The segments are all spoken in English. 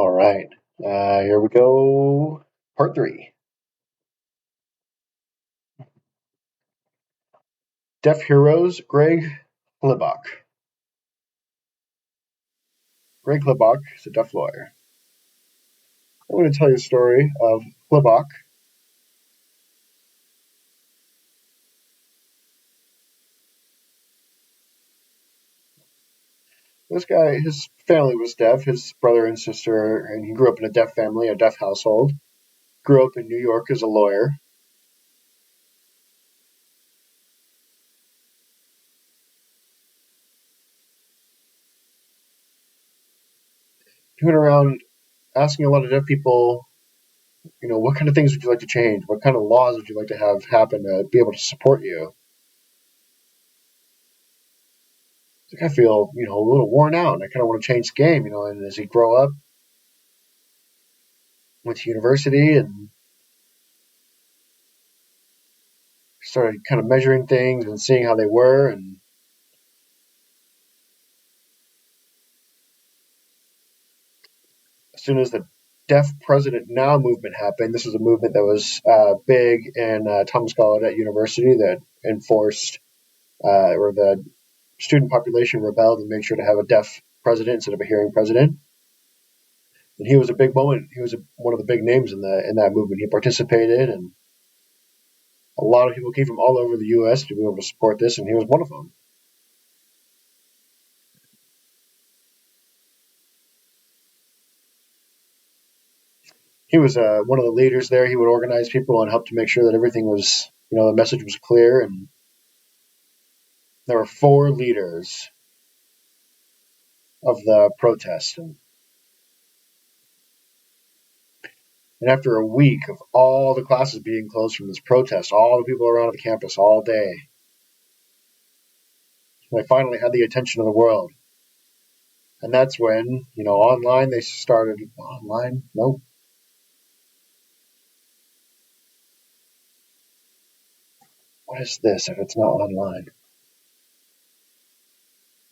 All right. Here we go. Part three. Deaf Heroes, Greg Hlibok. Greg Hlibok is a deaf lawyer. I'm going to tell you a story of Hlibok. This guy, his family was deaf, his brother and sister, and he grew up in a deaf family, a deaf household. Grew up in New York as a lawyer. He went around asking a lot of deaf people, what kind of things would you like to change? What kind of laws would you like to have happen to be able to support you? Like, I feel, a little worn out and I kind of want to change the game, and as he grow up, went to university and started kind of measuring things and seeing how they were. And as soon as the Deaf President Now movement happened, this was a movement that was big in Thomas Gallaudet University that enforced, or the student population rebelled and made sure to have a deaf president instead of a hearing president. And he was a big moment. He was one of the big names in that movement. He participated, and a lot of people came from all over the U.S. to be able to support this, and he was one of them. He was one of the leaders there. He would organize people and help to make sure that everything was, the message was clear. And there were four leaders of the protest. And after a week of all the classes being closed from this protest, all the people around the campus all day, they finally had the attention of the world. And that's when, online they started. Online? Nope. What is this if it's not online?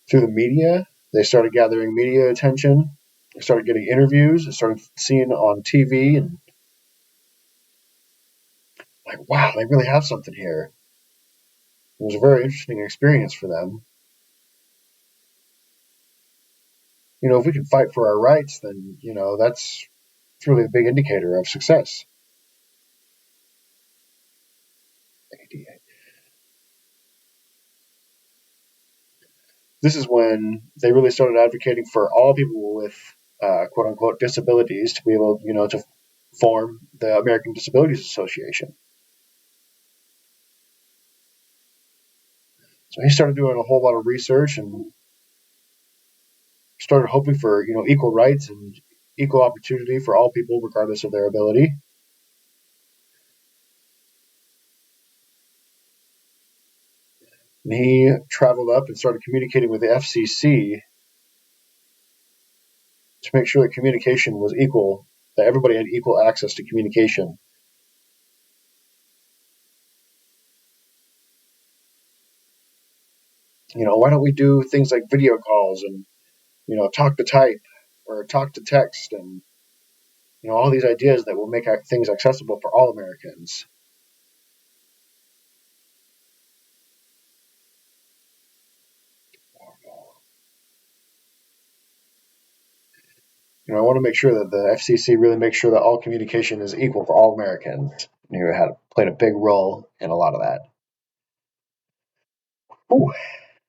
Through the media, they started gathering media attention. They started getting interviews. They started seeing on TV, and like, wow, they really have something here. It was a very interesting experience for them. If we can fight for our rights, then, that's really a big indicator of success. This is when they really started advocating for all people with quote unquote disabilities to be able, to form the American Disabilities Association. So he started doing a whole lot of research and started hoping for, equal rights and equal opportunity for all people, regardless of their ability. And he traveled up and started communicating with the FCC to make sure that communication was equal, that everybody had equal access to communication. Why don't we do things like video calls and, talk to type or talk to text and, all these ideas that will make things accessible for all Americans. I want to make sure that the FCC really makes sure that all communication is equal for all Americans. And he had played a big role in a lot of that. Ooh.